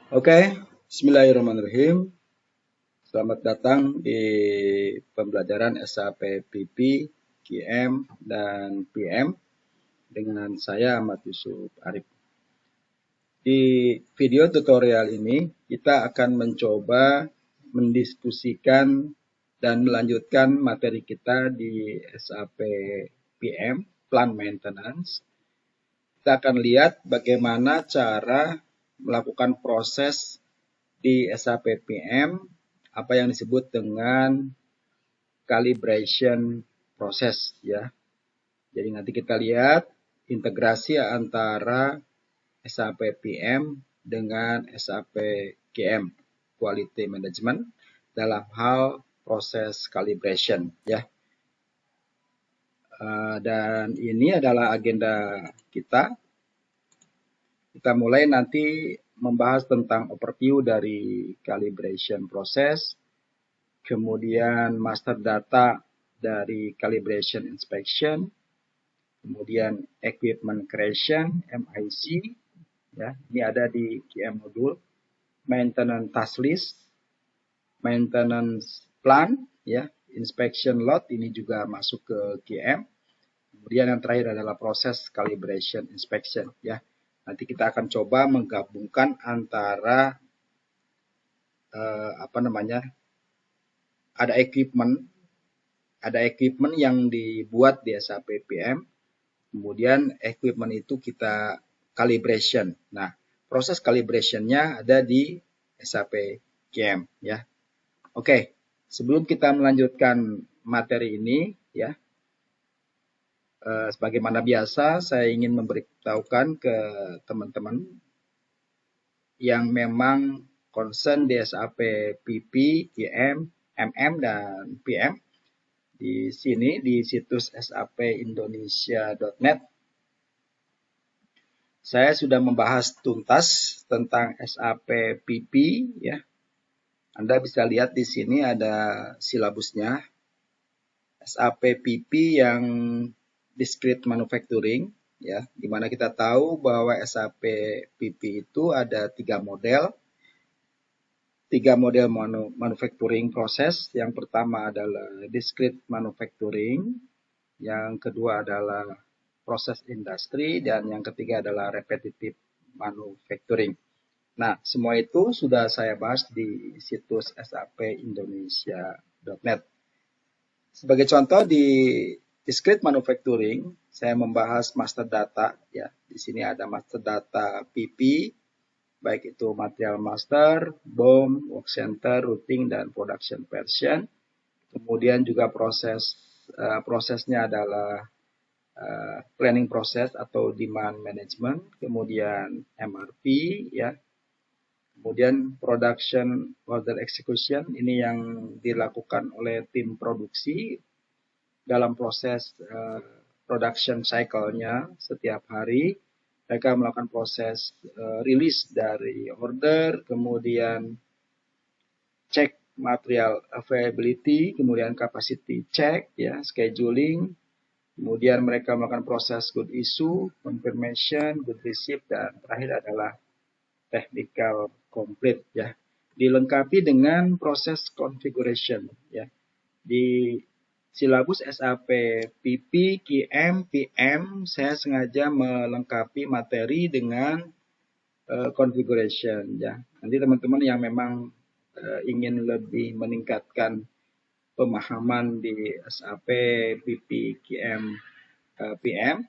Oke, Bismillahirrahmanirrahim. Selamat datang di pembelajaran SAP PP, QM, dan PM dengan saya Ahmad Yusuf Arif. Di video tutorial ini kita akan mencoba mendiskusikan dan melanjutkan materi kita di SAP PM, Plan Maintenance. Kita akan lihat bagaimana cara melakukan proses di SAP PM, apa yang disebut dengan calibration proses ya. Jadi nanti kita lihat integrasi antara SAP PM dengan SAP QM, Quality Management, dalam hal proses calibration ya. Dan ini adalah agenda kita. Kita mulai nanti membahas tentang overview dari calibration proses, kemudian master data dari calibration inspection, kemudian equipment creation (MIC), ya, ini ada di QM modul, maintenance task list, maintenance plan, ya, inspection lot ini juga masuk ke QM. Kemudian yang terakhir adalah proses calibration inspection, ya. Nanti kita akan coba menggabungkan antara ada equipment yang dibuat di SAP PM, kemudian equipment itu kita calibration. Nah, proses calibrationnya ada di SAP QM ya. Oke, sebelum kita melanjutkan materi ini ya, sebagaimana biasa saya ingin memberitahukan ke teman-teman yang memang concern di SAP PP, QM, MM, dan PM. Di sini di situs sapindonesia.net saya sudah membahas tuntas tentang SAP PP ya. Anda bisa lihat di sini ada silabusnya. SAP PP yang discrete manufacturing ya, di mana kita tahu bahwa SAP PP itu ada tiga model manufacturing proses. Yang pertama adalah discrete manufacturing, yang kedua adalah proses industri, dan yang ketiga adalah repetitive manufacturing. Nah, semua itu sudah saya bahas di situs sapindonesia.net. Sebagai contoh di discrete manufacturing, saya membahas master data ya. Di sini ada master data PP, baik itu material master, BOM, work center, routing, dan production version. Kemudian juga prosesnya adalah planning proses atau demand management, kemudian MRP ya. Kemudian production order execution, ini yang dilakukan oleh tim produksi dalam proses production cycle-nya setiap hari. Mereka melakukan proses rilis dari order, kemudian cek material availability, kemudian capacity check, ya, scheduling, kemudian mereka melakukan proses good issue, confirmation, good receipt, dan terakhir adalah technical complete ya. Dilengkapi dengan proses configuration ya. Di silabus SAP PP, QM, PM saya sengaja melengkapi materi dengan configuration ya. Nanti teman-teman yang memang ingin lebih meningkatkan pemahaman di SAP PP, QM, PM,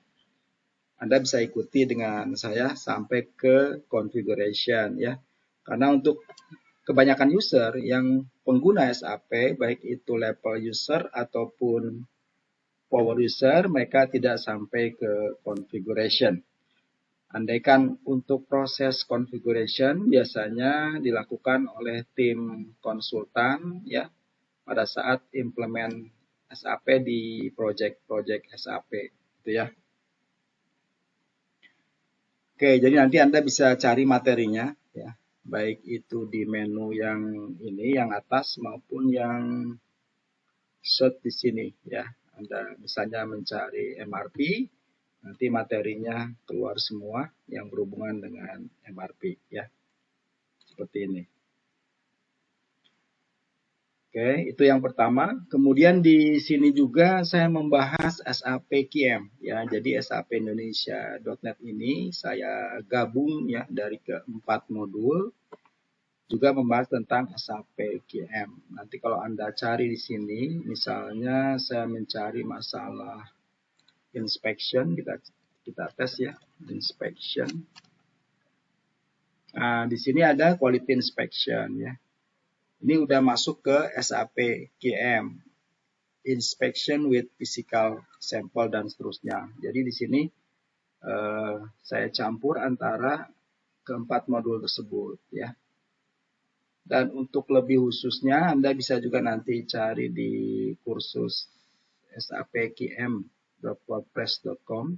Anda bisa ikuti dengan saya sampai ke configuration ya. Karena untuk kebanyakan user yang pengguna SAP, baik itu level user ataupun power user, mereka tidak sampai ke configuration. Andaikan untuk proses configuration biasanya dilakukan oleh tim konsultan ya pada saat implement SAP di project-project SAP itu ya. Oke, jadi nanti Anda bisa cari materinya ya, baik itu di menu yang ini, yang atas maupun yang search di sini ya. Anda misalnya mencari MRP, nanti materinya keluar semua yang berhubungan dengan MRP ya. seperti ini. Oke, itu yang pertama. Kemudian di sini juga saya membahas SAP QM ya. Jadi SAP Indonesia.net ini saya gabung ya dari keempat modul, juga membahas tentang SAP QM. Nanti kalau Anda cari di sini, misalnya saya mencari masalah inspection, kita tes ya, inspection. Nah, di sini ada quality inspection ya. Ini udah masuk ke SAP QM, inspection with physical sample dan seterusnya. Jadi di sini saya campur antara keempat modul tersebut ya. Dan untuk lebih khususnya Anda bisa juga nanti cari di kursus sapqm.wordpress.com.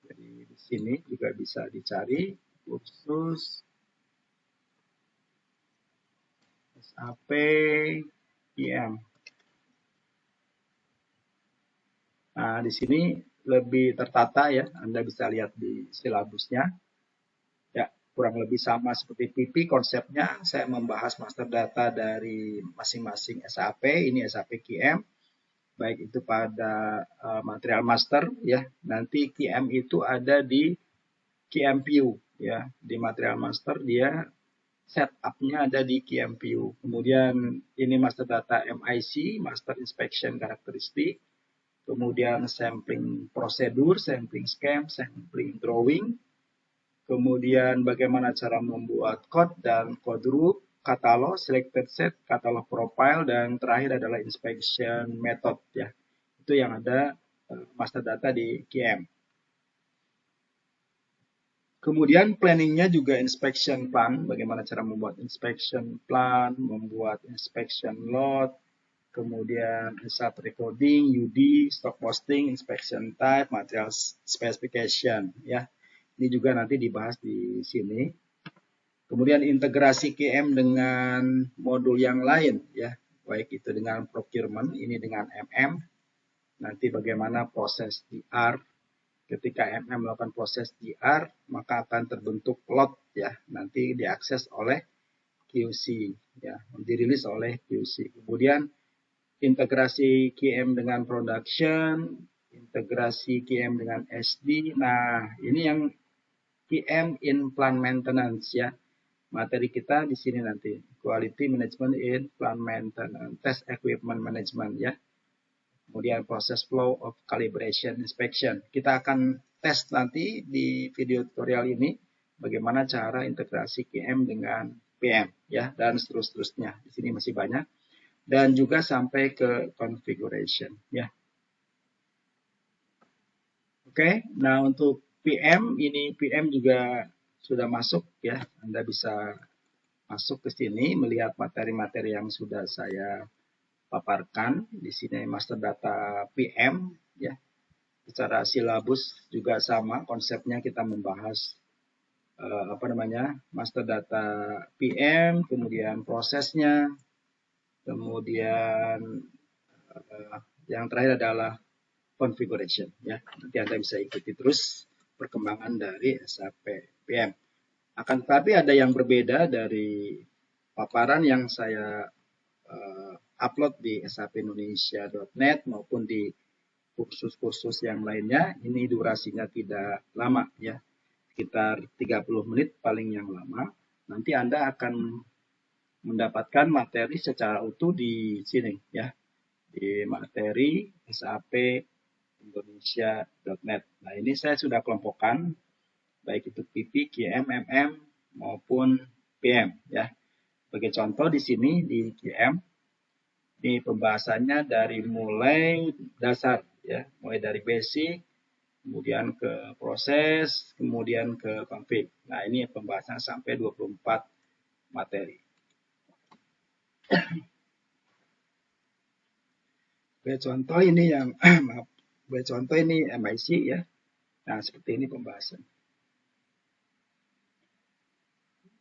Jadi di sini juga bisa dicari kursus SAP QM. Nah, di sini lebih tertata ya, Anda bisa lihat di silabusnya. Ya, kurang lebih sama seperti PP konsepnya. Saya membahas master data dari masing-masing SAP, ini SAP QM. Baik itu pada material master ya. Nanti QM itu ada di QM-View ya. Di material master dia setup-nya ada di QM-View. Kemudian ini master data MIC, master inspection karakteristik. Kemudian sampling prosedur, sampling scheme, sampling drawing. Kemudian bagaimana cara membuat code dan code group, katalog, selected set, katalog profile, dan terakhir adalah inspection method ya. Itu yang ada master data di QM. Kemudian planningnya juga inspection plan, bagaimana cara membuat inspection plan, membuat inspection load, kemudian result recording, UD, stock posting, inspection type, material specification ya. Ini juga nanti dibahas di sini. Kemudian integrasi QM dengan modul yang lain ya, baik itu dengan procurement, ini dengan MM. Nanti bagaimana proses DR. Ketika MM melakukan proses DR, maka akan terbentuk lot ya, nanti diakses oleh QC ya, dirilis oleh QC. Kemudian integrasi QM dengan production, integrasi QM dengan SD. Nah, ini yang QM in plant maintenance ya. Materi kita di sini nanti quality management in plant maintenance, test equipment management ya. Kemudian proses flow of calibration inspection. Kita akan tes nanti di video tutorial ini bagaimana cara integrasi QM dengan PM ya, dan seterusnya. Di sini masih banyak dan juga sampai ke configuration ya. Oke, nah untuk PM ini PM juga sudah masuk ya. Anda bisa masuk ke sini melihat materi-materi yang sudah saya paparkan. Di sini master data PM ya. Secara silabus juga sama, konsepnya kita membahas master data PM, kemudian prosesnya, kemudian yang terakhir adalah configuration ya. Nanti Anda bisa ikuti terus perkembangan dari SAP PM. Akan tetapi ada yang berbeda dari paparan yang saya upload di sapindonesia.net maupun di kursus-kursus yang lainnya. Ini durasinya tidak lama ya, sekitar 30 menit paling yang lama. Nanti Anda akan mendapatkan materi secara utuh di sini ya, di materi sapindonesia.net. Nah, ini saya sudah kelompokkan baik itu PP, QM, MM maupun PM ya. Sebagai contoh di sini di QM, ini pembahasannya dari mulai dasar ya, mulai dari basic, kemudian ke proses, kemudian ke config. Nah, ini pembahasan sampai 24 materi. Contoh ini yang contoh ini MIC ya. Nah, seperti ini pembahasan.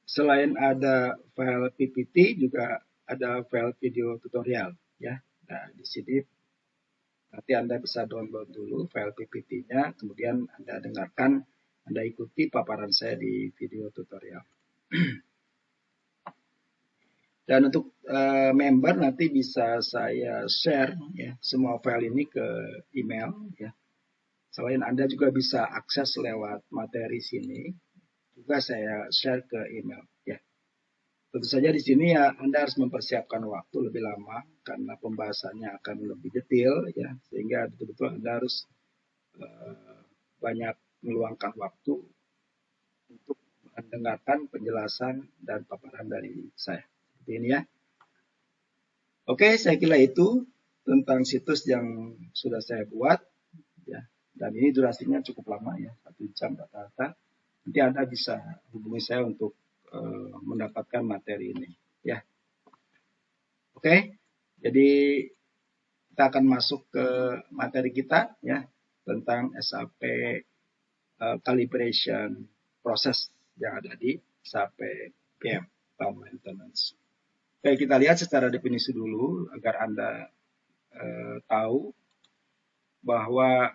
Selain ada file PPT, juga ada file video tutorial ya. Nah, di sini nanti Anda bisa download dulu file PPT-nya, kemudian Anda dengarkan, Anda ikuti paparan saya di video tutorial. Dan untuk member nanti bisa saya share ya semua file ini ke email ya. Selain Anda juga bisa akses lewat materi sini, juga saya share ke email ya. Tentu saja di sini ya Anda harus mempersiapkan waktu lebih lama karena pembahasannya akan lebih detail ya, sehingga betul-betul Anda harus banyak meluangkan waktu untuk mendengarkan penjelasan dan paparan dari saya. Seperti ini ya. Oke, saya kira itu tentang situs yang sudah saya buat ya. Dan ini durasinya cukup lama ya, 1 jam rata-rata. Nanti Anda bisa hubungi saya untuk mendapatkan materi ini ya. Oke, jadi kita akan masuk ke materi kita ya tentang SAP calibration proses yang ada di SAP PM Plant Maintenance. Oke, kita lihat secara definisi dulu agar Anda tahu bahwa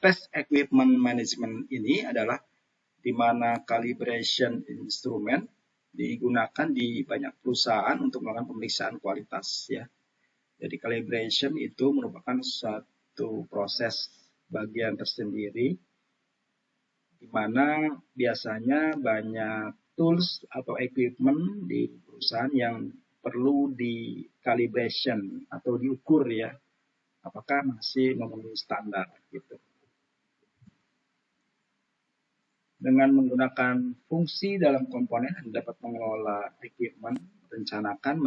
test equipment management ini adalah di mana calibration instrument digunakan di banyak perusahaan untuk melakukan pemeriksaan kualitas ya. Jadi calibration itu merupakan satu proses bagian tersendiri di mana biasanya banyak tools atau equipment di perusahaan yang perlu di calibration atau diukur ya, apakah masih memenuhi standar gitu. Dengan menggunakan fungsi dalam komponen Anda dapat mengelola equipment, rencanakan,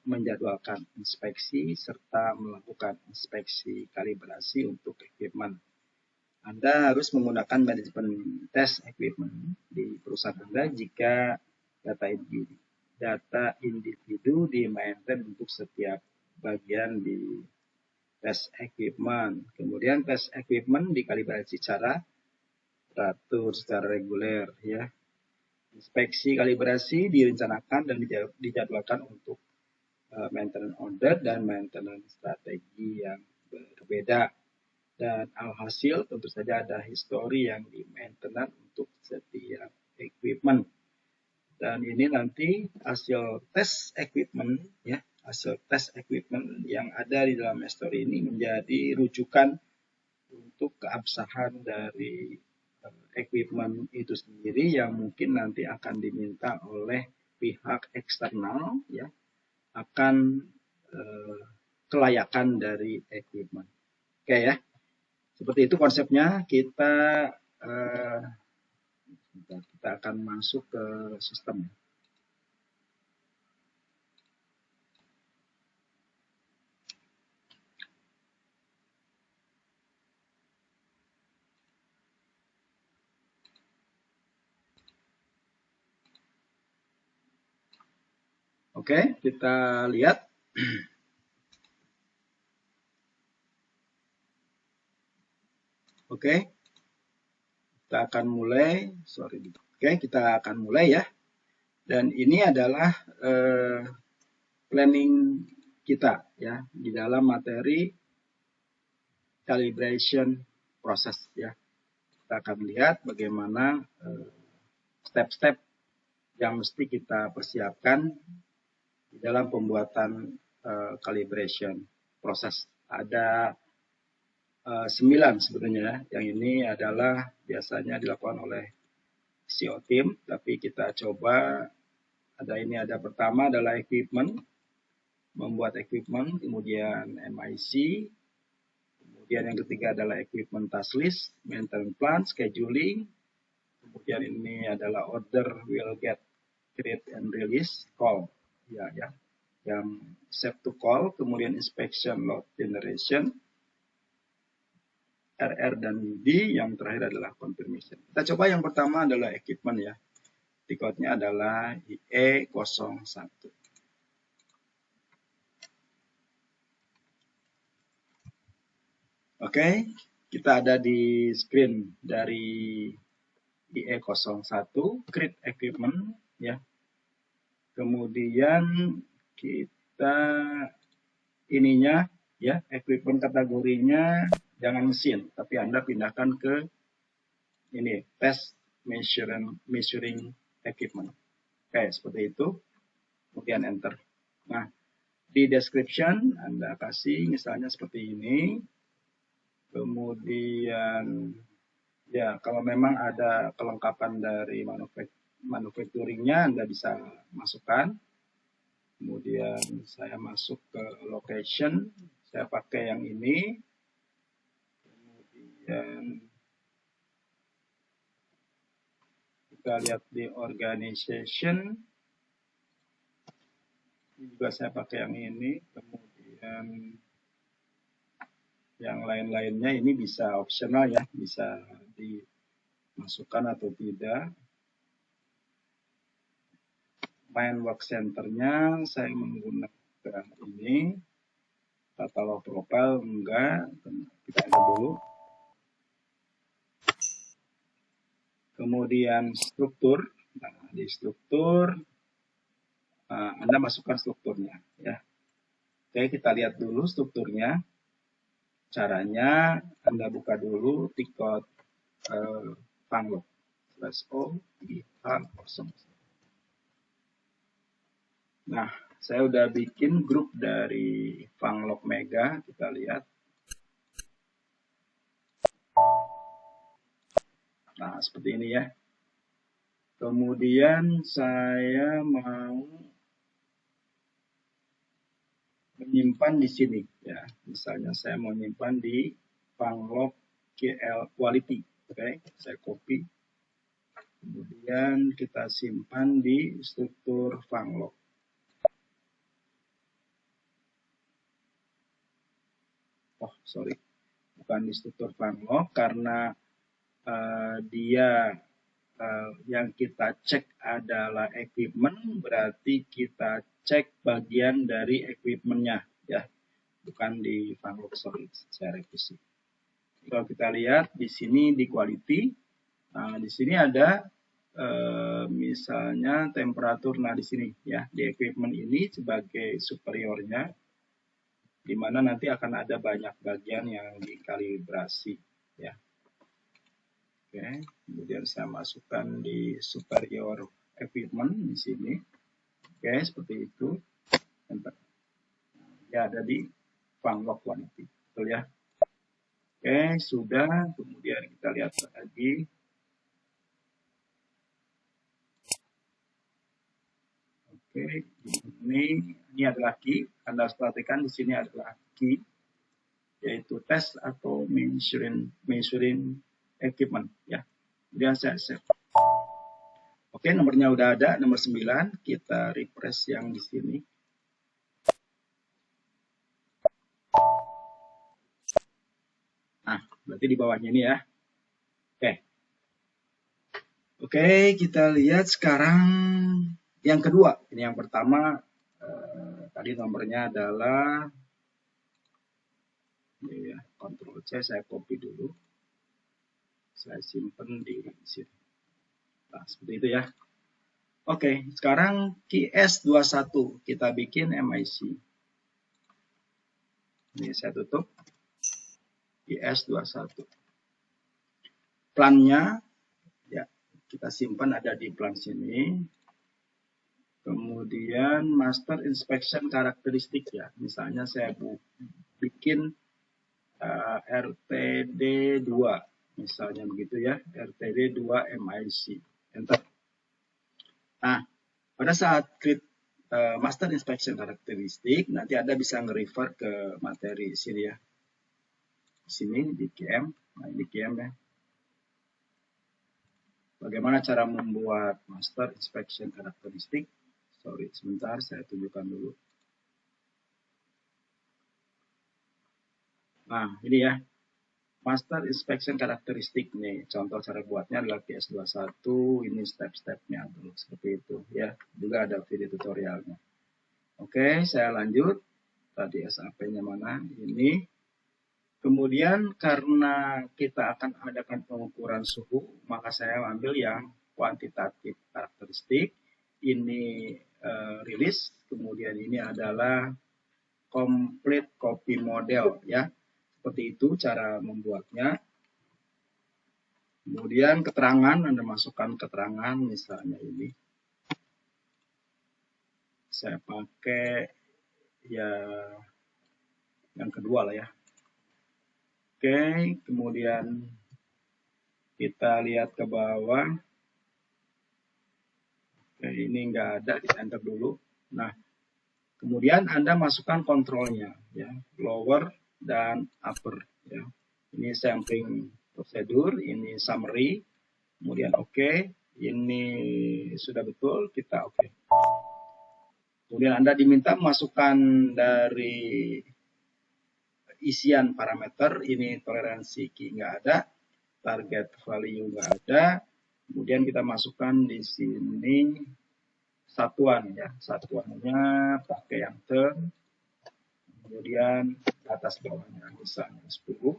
menjadwalkan inspeksi, serta melakukan inspeksi kalibrasi untuk equipment. Anda harus menggunakan manajemen test equipment di perusahaan Anda jika data individu di-maintain untuk setiap bagian di test equipment. Kemudian test equipment dikalibrasi secara teratur, secara reguler ya. Inspeksi kalibrasi direncanakan dan dijadwalkan untuk maintenance order dan maintenance strategi yang berbeda. Dan alhasil tentu saja ada histori yang di maintenance untuk setiap equipment. Dan ini nanti hasil tes equipment ya, hasil tes equipment yang ada di dalam histori ini menjadi rujukan untuk keabsahan dari equipment itu sendiri yang mungkin nanti akan diminta oleh pihak eksternal ya akan kelayakan dari equipment. Oke ya, seperti itu konsepnya. Kita akan masuk ke sistem. Oke, kita lihat. Oke, kita akan mulai. Oke, kita akan mulai ya. Dan ini adalah planning kita ya di dalam materi calibration proses ya. Kita akan lihat bagaimana step-step yang mesti kita persiapkan di dalam pembuatan calibration proses. Ada 9 sebenarnya. Yang ini adalah biasanya dilakukan oleh CO team, tapi kita coba ada pertama adalah equipment, membuat equipment, kemudian MIC, kemudian yang ketiga adalah equipment task list, maintenance plan, scheduling, kemudian ini adalah order will get create and release call ya yang set to call, kemudian inspection load generation, RR dan D, yang terakhir adalah confirmation. Kita coba yang pertama adalah equipment ya. Tiketnya adalah IE01. Oke, kita ada di screen dari IE01, create equipment ya. Kemudian kita ininya ya, equipment kategorinya jangan mesin, tapi Anda pindahkan ke ini test measuring equipment. Oke, seperti itu. kemudian enter. Nah, di description Anda kasih misalnya seperti ini. Kemudian ya kalau memang ada kelengkapan dari manufacturingnya Anda bisa masukkan. Kemudian saya masuk ke location, saya pakai yang ini. Kemudian kita lihat di organization, ini juga saya pakai yang ini. Kemudian yang lain-lainnya ini bisa optional ya, bisa dimasukkan atau tidak. Main work center-nya saya menggunakan ini. Catalog profile enggak, kita enter dulu. Kemudian struktur, nah di struktur Anda masukkan strukturnya ya. Oke, kita lihat dulu strukturnya. Caranya Anda buka dulu ticket Funlock /o IH0. Nah, saya udah bikin grup dari Funlock Mega, kita lihat. Nah, seperti ini ya. Kemudian saya mau menyimpan di sini ya. Misalnya saya mau menyimpan di Funlock KL Quality. Oke, saya copy. Kemudian kita simpan di struktur Funlock. Oh, sorry. Bukan di struktur Funlock karena dia yang kita cek adalah equipment, berarti kita cek bagian dari equipmentnya ya, bukan di Funlock. Sorry, saya revisi. Kalau kita lihat di sini di quality, nah di sini ada misalnya temperatur. Nah di sini ya, di equipment ini sebagai superiornya, di mana nanti akan ada banyak bagian yang dikalibrasi ya. Oke, kemudian saya masukkan di superior equipment di sini. Oke, seperti itu. Ya, ada di Funlock Quality. Betul ya? Oke, sudah. Kemudian kita lihat lagi. Oke, ini adalah key. Anda harus perhatikan di sini adalah key, yaitu test atau measuring equipment ya. Kemudian saya save. Oke, nomornya udah ada, nomor 9. Kita refresh yang di sini. Nah, berarti di bawahnya ini ya. Oke. Oke, kita lihat sekarang yang kedua. Ini yang pertama, tadi nomornya adalah, ini ya, Ctrl C, saya copy dulu. Saya simpan di sini. Nah, seperti itu ya. Oke, sekarang key S21 kita bikin MIC. Ini saya tutup. Key S21. Plannya ya, kita simpan ada di plan sini. Kemudian master inspection karakteristik ya. Misalnya saya bikin RTD 2. Misalnya begitu ya. RTD 2 MIC. Enter. Nah, pada saat klik master inspection karakteristik, nanti Anda bisa nge-refer ke materi sini ya. Sini di QM, nah ini QM ya. Bagaimana cara membuat master inspection karakteristik? Sorry, sebentar saya tunjukkan dulu. Nah, ini ya. Master inspection karakteristik nih. Contoh cara buatnya adalah PS21. Ini step-stepnya tuh seperti itu ya. Juga ada video tutorialnya. Oke, saya lanjut. Tadi SAP-nya mana? Ini. Kemudian karena kita akan adakan pengukuran suhu, maka saya ambil yang kuantitatif karakteristik. Ini rilis. Kemudian ini adalah complete copy model ya. Seperti itu cara membuatnya. Kemudian keterangan, Anda masukkan keterangan misalnya ini. saya pakai ya yang kedua lah ya. Oke, kemudian kita lihat ke bawah. Oke, ini nggak ada, kita enter dulu. Nah, kemudian Anda masukkan kontrolnya, ya, lower dan upper. Ya. Ini sampling prosedur, ini summary, kemudian oke, ini sudah betul, kita oke. Kemudian Anda diminta masukkan dari isian parameter, ini toleransi key nggak ada, target value nggak ada, kemudian kita masukkan di sini satuan ya, satuannya pakai yang term, kemudian batas bawahnya misalnya 10,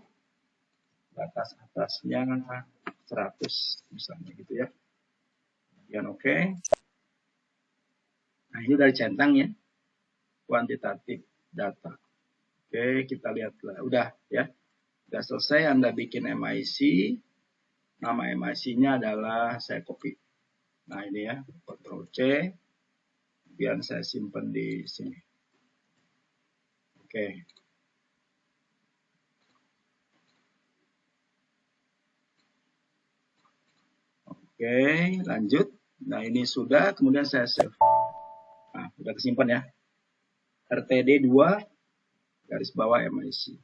batas atasnya 100 misalnya gitu ya, kemudian oke. Nah ini dari centang ya, kuantitatif data. Oke, kita lihat lah, udah ya, udah selesai. Anda bikin MIC, nama MIC-nya adalah saya copy. Nah ini ya, Ctrl C, kemudian saya simpan di sini. Oke. Oke, lanjut. Nah ini sudah, kemudian saya save. Nah, udah kesimpan ya. RTD 2 garis bawah MIC.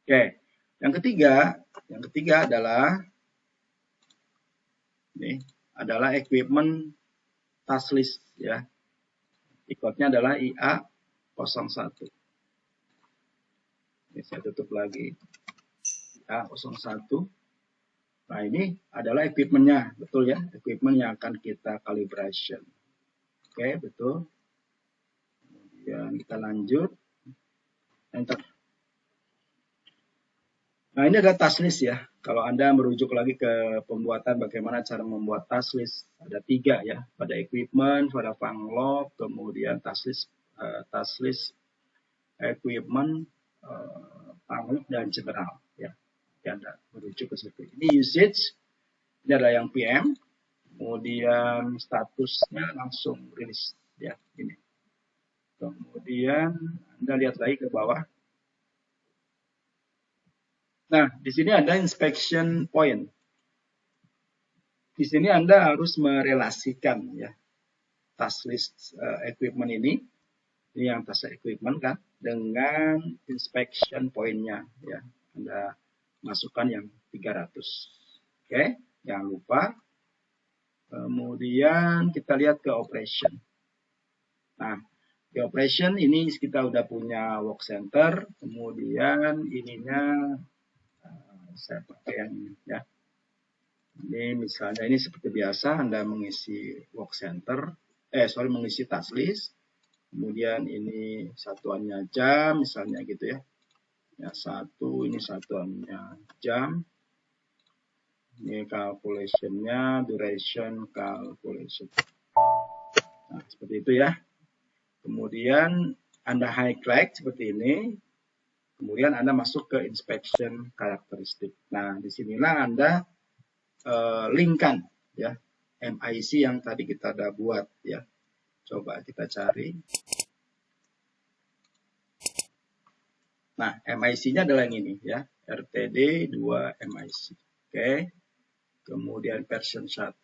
Oke, yang ketiga adalah ini adalah equipment task list ya. Ikutnya adalah IA01. Ini saya tutup lagi. IA01. Nah, ini adalah equipment-nya, betul ya? Equipment yang akan kita calibration. Oke, betul. Kemudian kita lanjut. Enter. Nah, ini adalah task list ya. Kalau Anda merujuk lagi ke pembuatan bagaimana cara membuat task list, ada 3 ya. Pada equipment, pada funglog, kemudian task list equipment, funglog, dan general ya. Jadi Anda merujuk ke situ. Ini usage, ini adalah yang PM, kemudian statusnya langsung rilis ya, ini. Kemudian Anda lihat lagi ke bawah. Nah, di sini ada inspection point. Di sini Anda harus merelasikan ya task list equipment ini yang task equipment kan, dengan inspection point-nya ya. Anda masukkan yang 300. Oke, jangan lupa. Kemudian kita lihat ke operation. Nah, di operation ini kita udah punya work center, kemudian ininya saya pakai yang ini ya. Ini misalnya ini seperti biasa Anda mengisi work center, mengisi task list. Kemudian ini satuannya jam misalnya gitu ya. Ya, ini satuannya jam. Ini calculation-nya duration calculation. Nah, seperti itu ya. Kemudian Anda highlight seperti ini. Kemudian Anda masuk ke inspection karakteristik. Nah, disinilah Anda linkkan ya MIC yang tadi kita ada buat ya. Coba kita cari. Nah, MIC-nya adalah yang ini ya, RTD 2 MIC. Oke. Kemudian version 1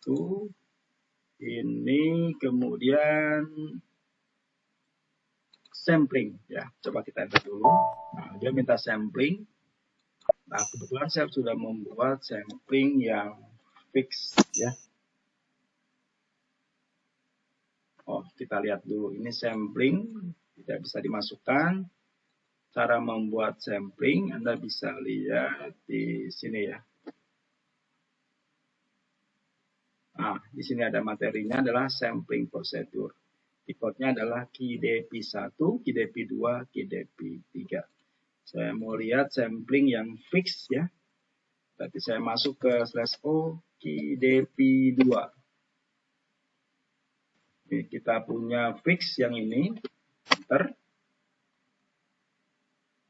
ini, kemudian sampling ya. Coba kita enter dulu. Nah, dia minta sampling. Nah, kebetulan saya sudah membuat sampling yang fix ya. Oh, kita lihat dulu. Ini sampling tidak bisa dimasukkan. Cara membuat sampling Anda bisa lihat di sini ya. Nah, di sini ada materinya adalah sampling procedure. Key-nya adalah KeyDP1, KeyDP2, KeyDP3. Saya mau lihat sampling yang fix ya. Berarti saya masuk ke /o KeyDP2. Ini kita punya fix yang ini. Enter.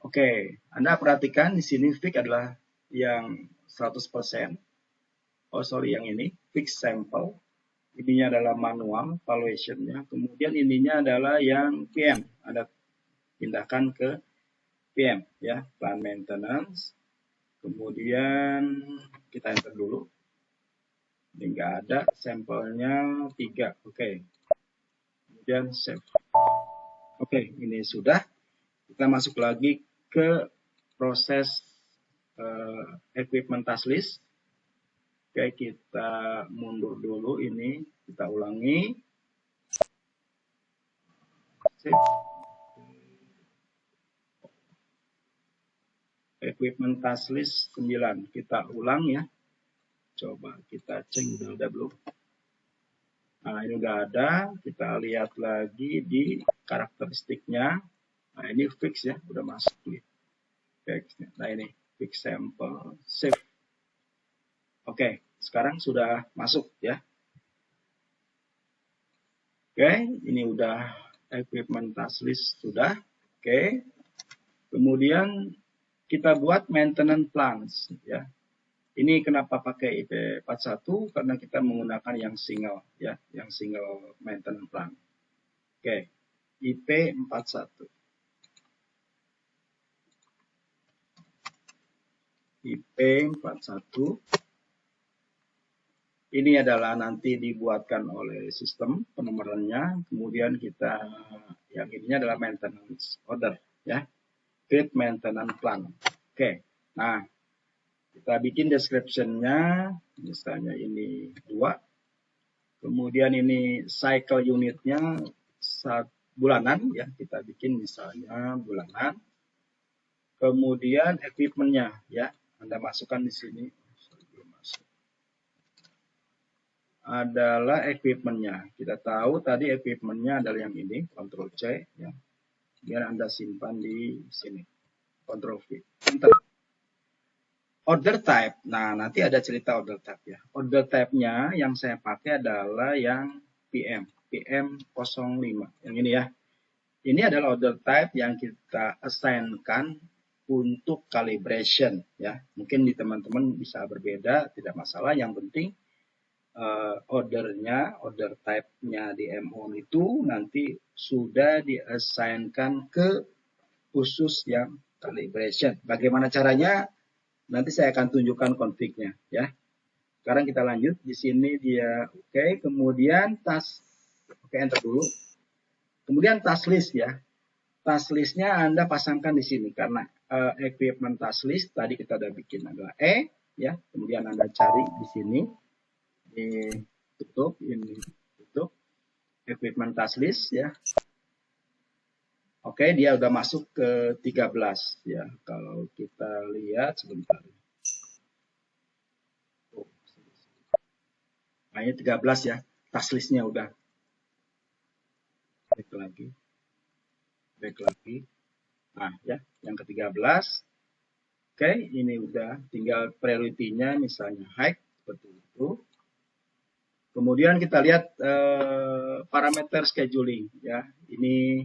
Oke, Anda perhatikan di sini fix adalah yang 100%. Oh sorry, yang ini fix sample. ininya adalah manual valuation-nya. Kemudian ininya adalah yang PM. Anda pindahkan ke PM ya, plan maintenance. Kemudian kita enter dulu. Ini enggak ada, sampelnya 3. Oke. Kemudian save. Oke, ini sudah. Kita masuk lagi ke proses equipment task list. Oke, kita mundur dulu ini, kita ulangi. Equipment task list 9, kita ulang ya. Coba kita cek udah ada belum. Nah, ini udah ada, kita lihat lagi di karakteristiknya. Nah, ini fix ya, udah masuk nih. Fix. Nah, ini fix sample, save. Oke, sekarang sudah masuk ya. Oke, ini udah equipment task list sudah. Oke. Kemudian kita buat maintenance plans ya. Ini kenapa pakai IP41? Karena kita menggunakan yang single ya, yang single maintenance plan. Oke, IP41. IP41. Ini adalah nanti dibuatkan oleh sistem penomorannya. Kemudian kita yang ininya adalah maintenance order ya. Create maintenance plan. Oke. Nah, kita bikin description-nya, misalnya ini 2. Kemudian ini cycle unitnya bulanan ya, kita bikin misalnya bulanan. Kemudian equipment-nya ya, Anda masukkan di sini. Adalah equipment-nya. Kita tahu tadi equipment-nya adalah yang ini, Ctrl C ya. Biar Anda simpan di sini. Ctrl V. Enter. Order type. Nah, nanti ada cerita order type ya. Order type-nya yang saya pakai adalah yang PM. PM05. Yang ini ya. Ini adalah order type yang kita assign-kan untuk calibration ya. Mungkin di teman-teman bisa berbeda, tidak masalah. Yang penting ordernya, order type-nya di M1 itu nanti sudah diassign-kan ke khusus yang calibration. Bagaimana caranya? Nanti saya akan tunjukkan config-nya ya. Sekarang kita lanjut. Di sini dia oke. Kemudian task, oke, enter dulu. Kemudian task list ya. Task list-nya Anda pasangkan di sini karena equipment task list tadi kita udah bikin adalah E ya. Kemudian Anda cari di sini. Ini tutup, ini tutup. Equipment task list ya. Oke, dia udah masuk ke 13 ya. Kalau kita lihat sebentar. Nah, ini 13 ya. Task listnya udah. Back lagi. Back lagi. Nah, ya, yang ke-13. Oke, ini udah tinggal priority-nya misalnya high seperti itu. Kemudian kita lihat parameter scheduling ya. Ini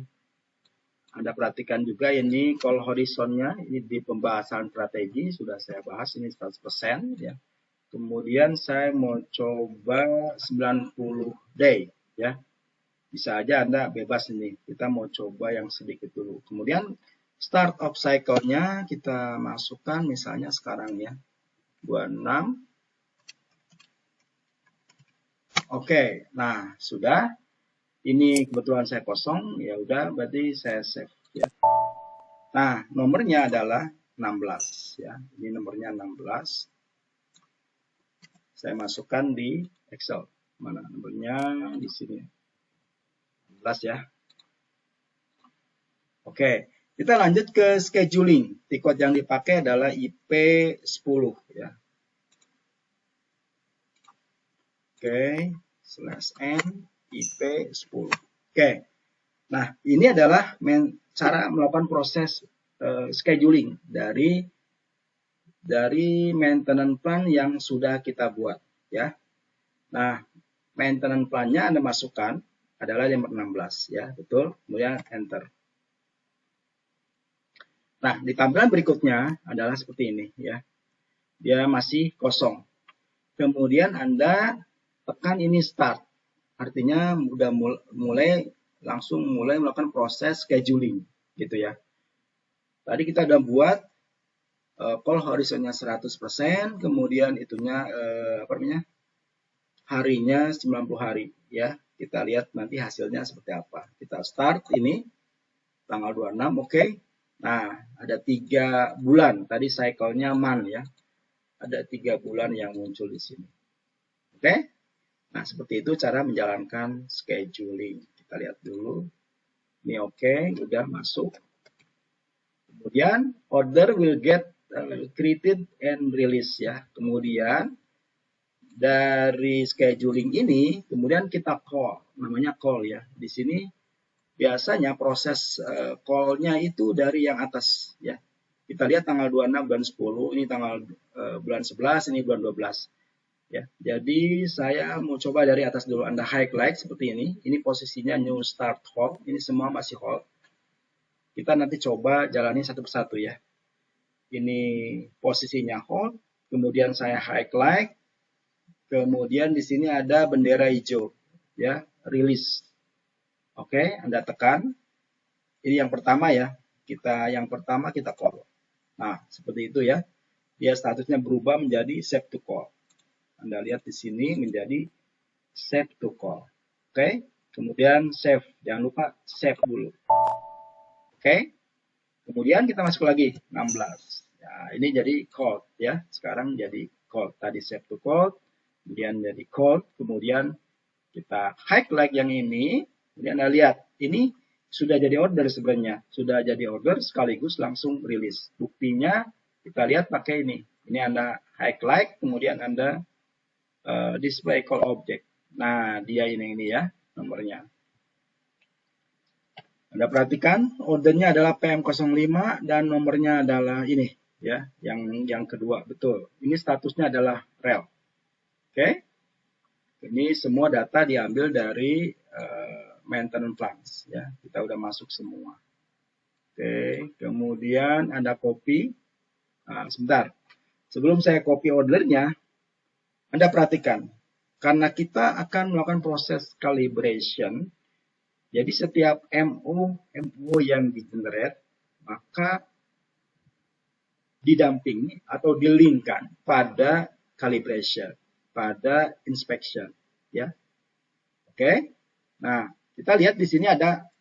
Anda perhatikan juga ini call horizonnya ini di pembahasan strategi sudah saya bahas ini 100% ya. Kemudian saya mau coba 90 day ya. Bisa aja Anda bebas ini. Kita mau coba yang sedikit dulu. Kemudian start of cycle-nya kita masukkan misalnya sekarang ya. 26. Oke, nah sudah. Ini kebetulan saya kosong, ya udah berarti saya save ya. Nah, nomornya adalah 16 ya. Ini nomornya 16. Saya masukkan di Excel. Mana nomornya di sini. 16 ya. Oke, kita lanjut ke scheduling. Tikot yang dipakai adalah IP10 ya. Oke, /n IP10. Oke. Nah, ini adalah cara melakukan proses scheduling dari maintenance plan yang sudah kita buat ya. Nah, maintenance plan-nya Anda masukkan adalah nomor 16 ya, betul. Kemudian enter. Nah, di tampilan berikutnya adalah seperti ini ya. Dia masih kosong. Kemudian Anda tekan ini start artinya udah langsung mulai melakukan proses scheduling gitu ya. Tadi kita udah buat call horizonnya 100%, kemudian itunya harinya 90 hari ya. Kita lihat nanti hasilnya seperti apa. Kita start ini tanggal 26, oke. Nah, ada 3 bulan. Tadi cycle-nya month ya. Ada 3 bulan yang muncul di sini. Oke. Nah, seperti itu cara menjalankan scheduling. Kita lihat dulu. Ini oke, udah masuk. Kemudian order will get created and release ya. Kemudian dari scheduling ini, kemudian kita call, namanya call ya. Di sini biasanya proses call-nya itu dari yang atas ya. Kita lihat tanggal 26 bulan 10, ini tanggal bulan 11, ini bulan 12. Ya, jadi saya mau coba dari atas dulu. Anda highlight seperti ini. Ini posisinya new start hold. Ini semua masih hold. Kita nanti coba jalani satu persatu ya. Ini posisinya hold. Kemudian saya highlight. Kemudian di sini ada bendera hijau. Ya, release. Oke, Anda tekan. Ini yang pertama ya. Yang pertama kita call. Nah, seperti itu ya. Dia statusnya berubah menjadi save to call. Anda lihat di sini menjadi save to call. Oke. Kemudian save. Jangan lupa save dulu. Oke. Kemudian kita masuk lagi 16. Ya, ini jadi call ya. Sekarang jadi call. Tadi save to call. Kemudian jadi call. Kemudian kita highlight yang ini. Kemudian Anda lihat. Ini sudah jadi order sebenarnya. Sudah jadi order sekaligus langsung rilis. Buktinya kita lihat pakai ini. Ini Anda highlight. Kemudian Anda display call object. Nah, dia ini ya nomornya. Anda perhatikan ordernya adalah PM05 dan nomornya adalah ini ya, yang kedua betul. Ini statusnya adalah rel. Oke. Ini semua data diambil dari maintenance plans ya. Kita udah masuk semua. Oke, kemudian Anda copy. Nah, sebentar. Sebelum saya copy ordernya, Anda perhatikan, karena kita akan melakukan proses calibration, jadi setiap MO yang di-generate, maka didampingi atau dilingkan pada calibration, pada inspection. Ya. Oke. Nah, kita lihat di sini ada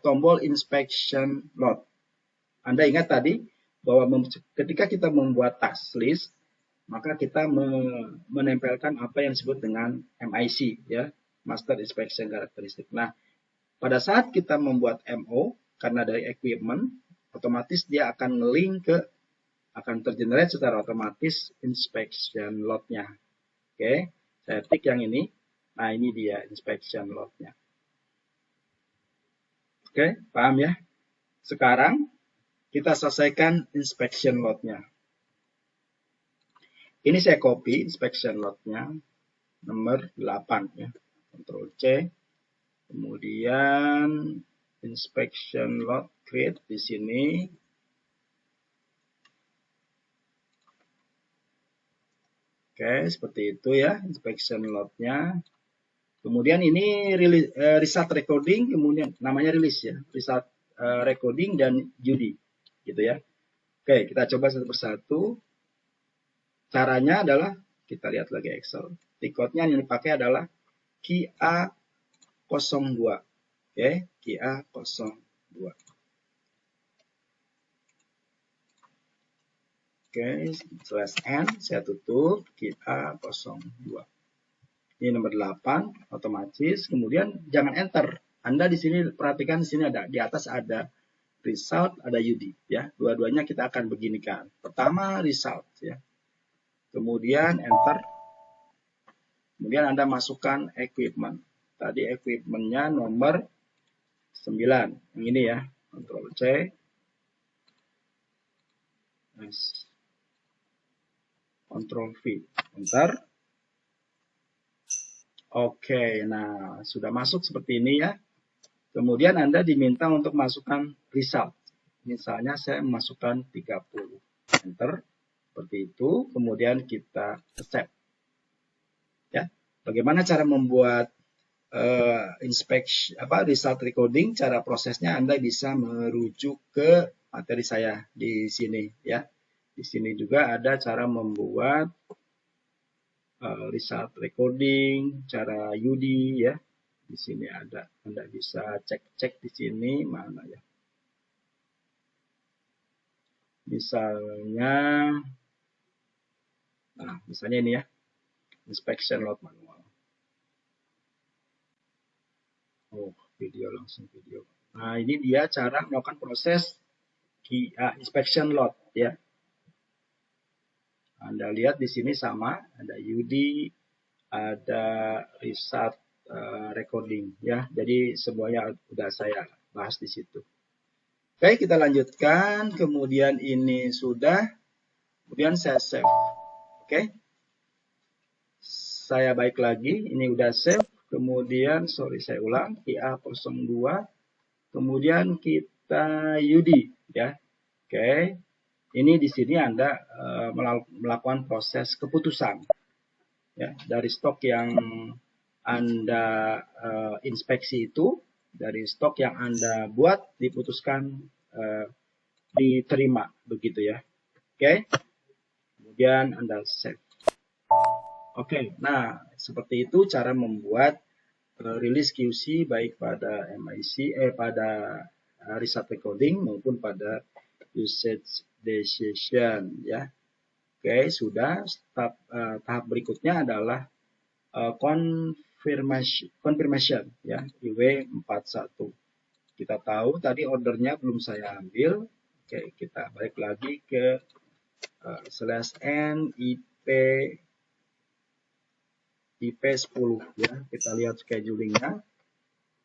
tombol inspection load. Anda ingat tadi bahwa ketika kita membuat task list, maka kita menempelkan apa yang disebut dengan MIC, ya, Master Inspection Characteristic. Nah, pada saat kita membuat MO, karena dari equipment, otomatis dia akan akan tergenerate secara otomatis inspection load-nya. Oke, saya tik yang ini. Nah, ini dia inspection load-nya. Oke, paham ya? Sekarang kita selesaikan inspection load-nya. Ini saya copy inspection load-nya nomor 8 ya. Ctrl C. Kemudian inspection load create di sini. Oke, seperti itu ya inspection load-nya. Kemudian ini result recording, kemudian namanya release ya. Result recording dan Judy gitu ya. Oke, kita coba satu persatu. Caranya adalah kita lihat lagi Excel. Tiketnya yang dipakai adalah KA02. Oke, KA02. Oke, /n saya tutup KA02. Ini nomor 8 otomatis. Kemudian jangan enter. Anda di sini perhatikan di sini ada di atas ada result, ada UD ya. Dua-duanya kita akan beginikan. Pertama result ya. Kemudian enter. Kemudian Anda masukkan equipment. Tadi equipmentnya nomor 9. Yang ini ya. Ctrl C. Ctrl V. Enter. Oke, nah sudah masuk seperti ini ya. Kemudian Anda diminta untuk masukkan result. Misalnya saya memasukkan 30. Enter. Seperti itu, kemudian kita accept. Ya, bagaimana cara membuat inspection result recording, cara prosesnya Anda bisa merujuk ke materi saya di sini ya. Di sini juga ada cara membuat result recording, cara UD ya. Di sini ada, Anda bisa cek-cek di sini mana ya. Misalnya, nah misalnya ini ya, inspection load manual. Oh, video langsung video. Nah, ini dia cara melakukan proses inspection load ya. Anda lihat di sini sama, ada UD, ada result recording ya. Jadi semuanya sudah saya bahas di situ. Oke, kita lanjutkan. Kemudian ini sudah, kemudian saya save. Oke. Saya balik lagi, ini udah save. Kemudian, sorry saya ulang, QA02. Kemudian kita UD ya. Oke. Ini di sini Anda melakukan proses keputusan ya, dari stok yang Anda inspeksi itu, dari stok yang Anda buat diputuskan diterima begitu ya. Oke. Kemudian Anda save. Oke. Nah, seperti itu cara membuat rilis QC baik pada MIC pada result recording maupun pada usage decision ya. Oke, sudah. Tahap berikutnya adalah confirmation ya, IW41. Kita tahu tadi ordernya belum saya ambil. Oke, kita balik lagi ke /n IP 10 ya. Kita lihat schedulingnya.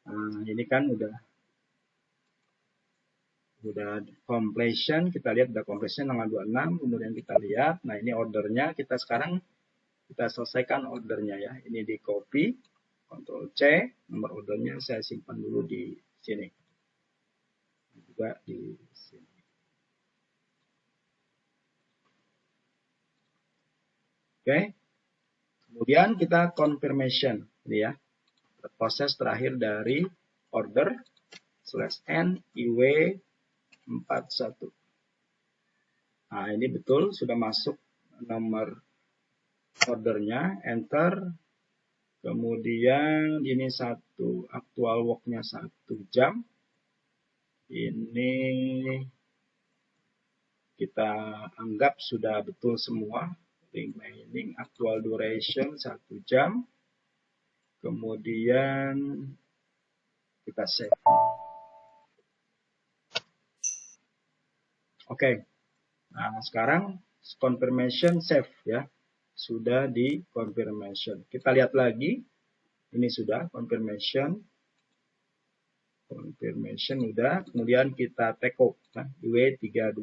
Nah, ini kan udah completion, kita lihat udah completion tanggal 26, kemudian kita lihat, nah ini ordernya, kita sekarang kita selesaikan ordernya ya, ini di copy, Ctrl C, nomor ordernya saya simpan dulu di sini, juga di sini. Oke, kemudian kita confirmation, ini ya, proses terakhir dari order /n IW41. Nah, ini betul sudah masuk nomor ordernya, enter. Kemudian ini satu actual worknya 1 jam. Ini kita anggap sudah betul semua. Remaining actual duration 1 jam. Kemudian kita save. Oke. Nah, sekarang confirmation save ya. Sudah di confirmation. Kita lihat lagi. Ini sudah confirmation. Confirmation udah. Kemudian kita take off. Nah, IW32.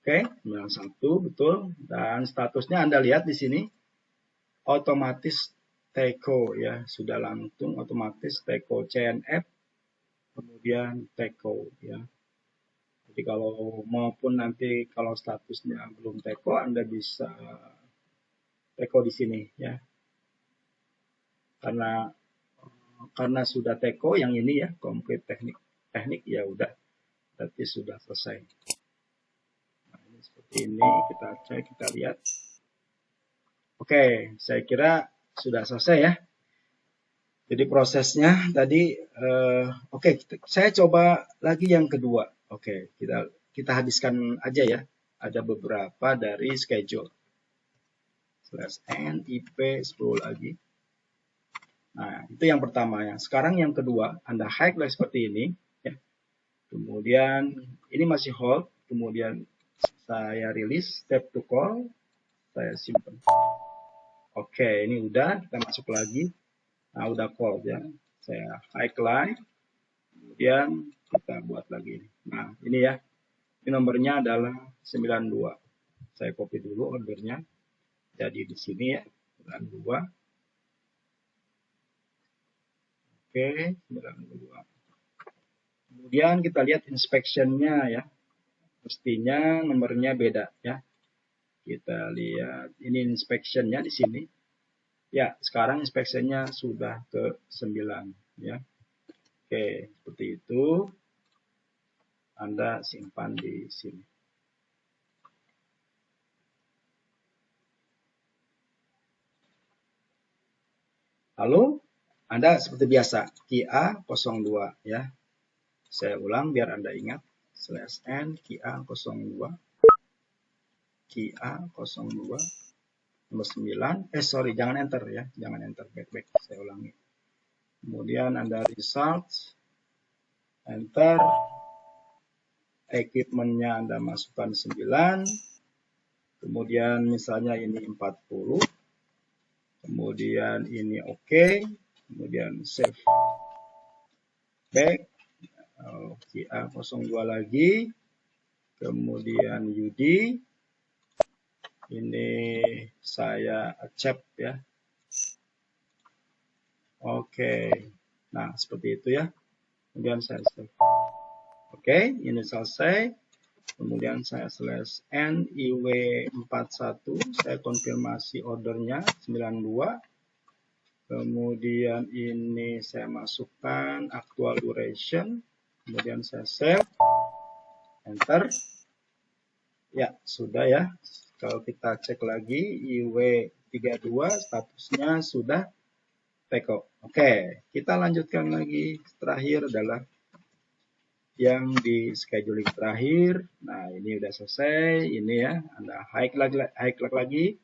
Oke, 91 betul. Dan statusnya Anda lihat di sini. Otomatis Teko ya, sudah langsung otomatis Teko CNF, kemudian Teko ya. Jadi kalau maupun nanti kalau statusnya belum Teko, Anda bisa Teko di sini ya. Karena sudah Teko yang ini ya, komplit teknik ya udah, berarti sudah selesai. Nah, ini seperti ini kita cek, kita lihat. Oke, saya kira sudah selesai ya. Jadi prosesnya tadi, oke, saya coba lagi yang kedua. Oke, kita habiskan aja ya. Ada beberapa dari schedule. /n IP 10 lagi. Nah, itu yang pertama ya. Sekarang yang kedua, Anda highlight seperti ini. Ya. Kemudian ini masih hold. Kemudian saya rilis, step to call. Saya simpan. Oke, ini udah. Kita masuk lagi. Nah, udah call ya. Saya highlight. Kemudian kita buat lagi. Nah, ini ya. Ini nomornya adalah 92. Saya copy dulu ordernya. Jadi di sini ya, 92. Oke, 92. Kemudian kita lihat inspection-nya ya. Mestinya nomornya beda ya. Kita lihat ini inspection-nya di sini. Ya, sekarang inspection-nya sudah ke 9 ya. Oke, seperti itu. Anda simpan di sini. Lalu Anda seperti biasa QA02 ya. Saya ulang biar Anda ingat. /n QA02 QA02 nomor 9. Sorry, jangan enter ya. Jangan enter, back. Saya ulangi. Kemudian Anda result, enter. Equipment-nya Anda masukkan 9. Kemudian misalnya ini 40. Kemudian ini oke. Kemudian save. Back. QA02 lagi. Kemudian UD. Ini saya accept ya. Oke. Nah, seperti itu ya. Kemudian saya save. Oke, ini selesai. Kemudian saya /n IW41. Saya konfirmasi ordernya 92. Kemudian ini saya masukkan actual duration. Kemudian saya save. Enter. Ya, sudah ya. Kalau kita cek lagi IW32 statusnya sudah teko. Oke, kita lanjutkan lagi. Terakhir adalah yang di scheduling terakhir. Nah, ini udah selesai. Ini ya, Anda high lagi.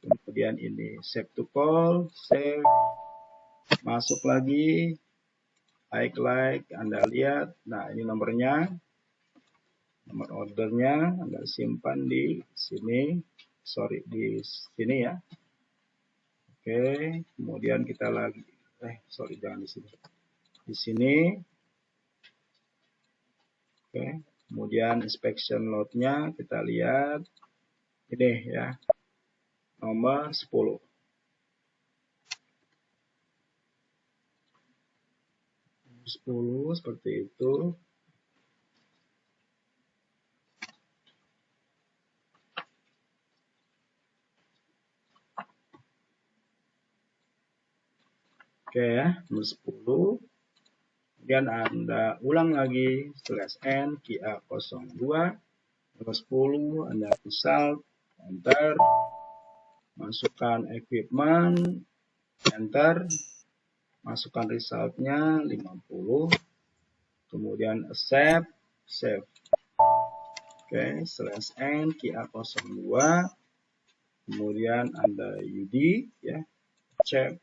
Kemudian ini save to call, save. Masuk lagi. High Anda lihat. Nah, ini nomornya. Nomor ordernya Anda simpan di sini. Sorry, di sini ya. Oke, kemudian kita lagi. Sorry, jangan di sini. Di sini. Oke, kemudian inspection load-nya kita lihat. Ini ya. Nomor 10. Seperti itu. Oke ya, nomor 10. Kemudian Anda ulang lagi /n QA02 nomor 10. Anda result, enter. Masukkan equipment, enter. Masukkan resultnya 50. Kemudian accept, save. Oke, /n QA02. Kemudian Anda UD ya, check.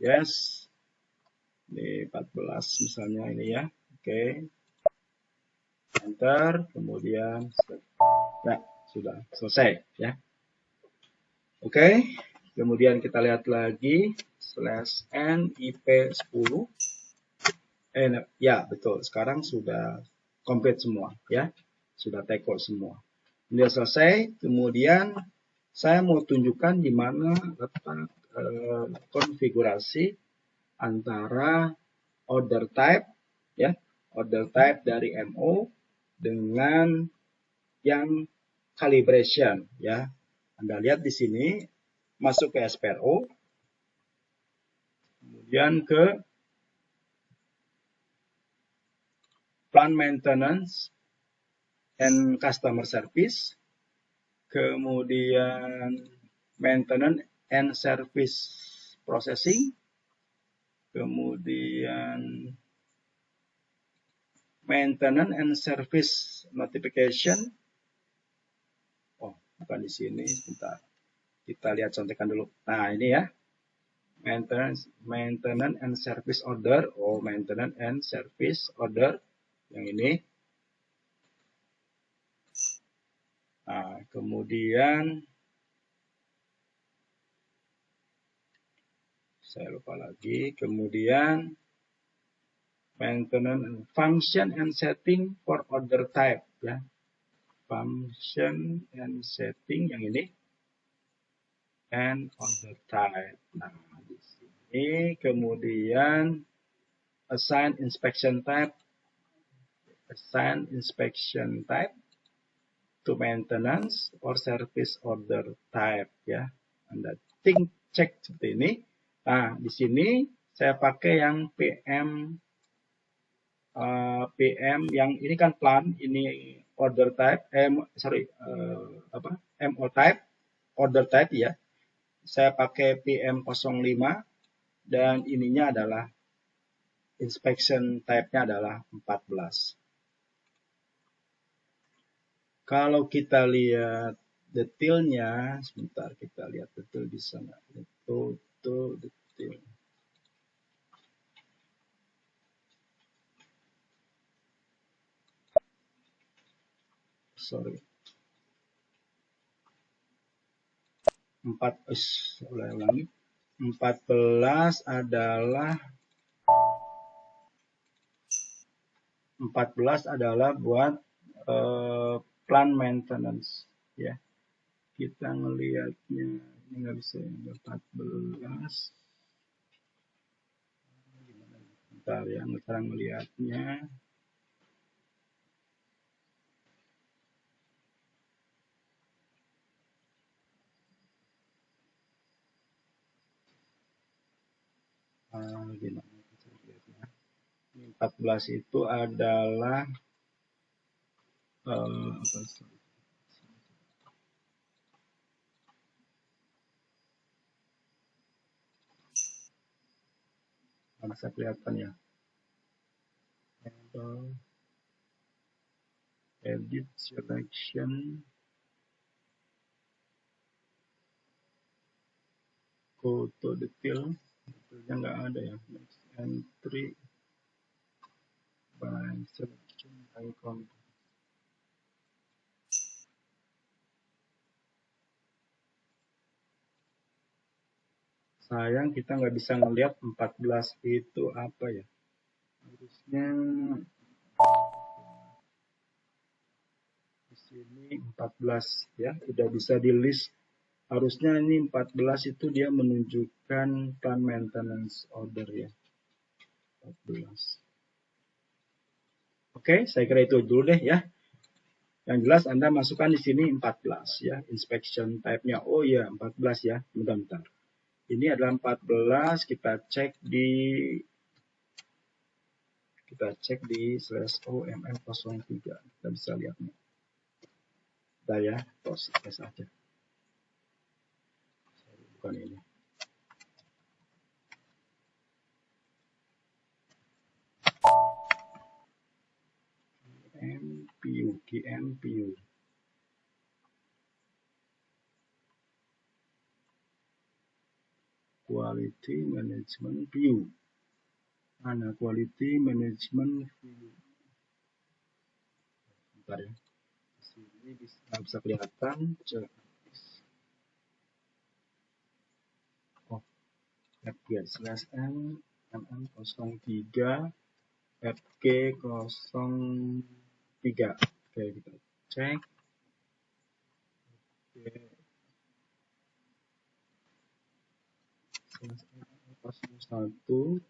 Yes. Ini 14 misalnya ini ya. Oke. Enter, kemudian ya, sudah selesai ya. Oke. Kemudian kita lihat lagi /n IP10. Ya, betul. Sekarang sudah komplit semua ya. Sudah teko semua. Sudah selesai. Kemudian saya mau tunjukkan di mana letak konfigurasi antara order type ya, order type dari MO dengan yang calibration ya. Anda lihat di sini masuk ke SPRO, kemudian ke plant maintenance and customer service, kemudian maintenance and service processing, kemudian maintenance and service notification. Oh, bukan di sini, sebentar. Kita lihat contekan dulu. Nah, ini ya. Maintenance and service order. Oh, maintenance and service order. Yang ini. Nah, kemudian saya lupa lagi. Kemudian maintenance function and setting for order type ya. Function and setting yang ini. And order type. Nah, di sini kemudian assign inspection type. Assign inspection type. to maintenance or service order type ya. Anda cek seperti ini. Nah, di sini saya pakai yang PM yang ini kan plan, ini order type, MO type, order type ya. Saya pakai PM05 dan ininya adalah inspection type-nya adalah 14. Kalau kita lihat detailnya, sebentar kita lihat detail di sana. Itu detail. Sorry. 14 adalah buat plan maintenance ya. Kita ngelihatnya ini nggak bisa 14. Bentar ya, sekarang ngelihatnya. Gimana? 14 itu adalah bisa kelihatan ya. Edit selection, go to detail, detailnya nggak ada ya. Next entry by selection icon. Sayang kita nggak bisa ngelihat 14 itu apa ya. Harusnya di sini 14 ya, udah bisa di list. Harusnya ini 14 itu dia menunjukkan plan maintenance order ya. 14. Oke, saya kira itu dulu deh ya. Yang jelas Anda masukkan di sini 14 ya, inspection type-nya. Oh ya, 14 ya. Bentar. Ini adalah 14, kita cek di /OMM03. Kita bisa lihatnya. Udah ya, proses aja. Bukan ini. GMPU. Quality Management View. Mana Quality Management View? Bentar ya. Di sini bisa kelihatan. Oh, FG/MM03 FG03. Oke, kita cek. FG01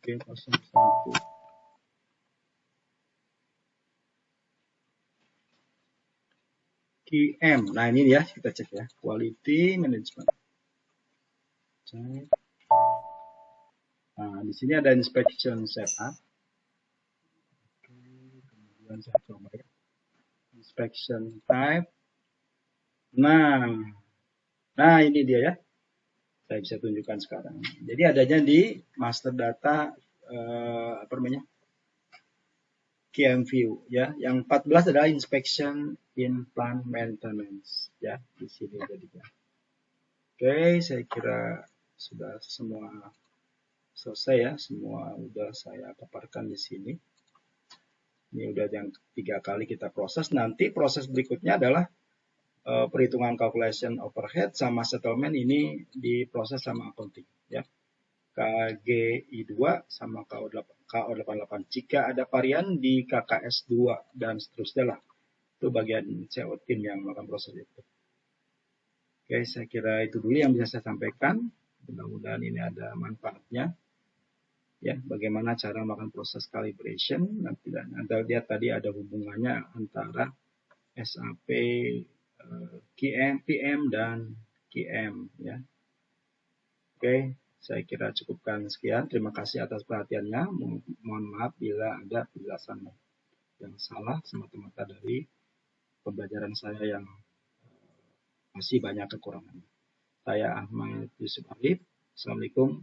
FG01. QM. Nah, ini ya, kita cek ya. Quality Management. Cek. Nah, di sini ada inspection setup. Kemudian saya coba ya. Inspection type. Nah, ini dia ya. Saya bisa tunjukkan sekarang. Jadi adanya di master data QM-View ya. Yang 14 adalah inspection in plant maintenance ya, di sini jadinya. Oke, saya kira sudah semua selesai ya, semua udah saya paparkan di sini. Ini udah yang 3 kali kita proses. Nanti proses berikutnya adalah perhitungan calculation overhead sama settlement, ini diproses sama accounting ya. KGI 2 sama KO88. Jika ada varian di KKS 2 dan seterusnya lah. Itu bagian CO tim yang melakukan proses itu. Oke, saya kira itu dulu yang bisa saya sampaikan. Mudah-mudahan ini ada manfaatnya. Ya, bagaimana cara melakukan proses calibration. Nanti Anda lihat tadi ada hubungannya antara SAP QM, PM, dan QM ya. Oke, saya kira cukupkan sekian. Terima kasih atas perhatiannya. Mohon maaf bila ada penjelasan yang salah semata-mata dari pembelajaran saya yang masih banyak kekurangan. Saya Ahmad Yusuf Arif. Assalamualaikum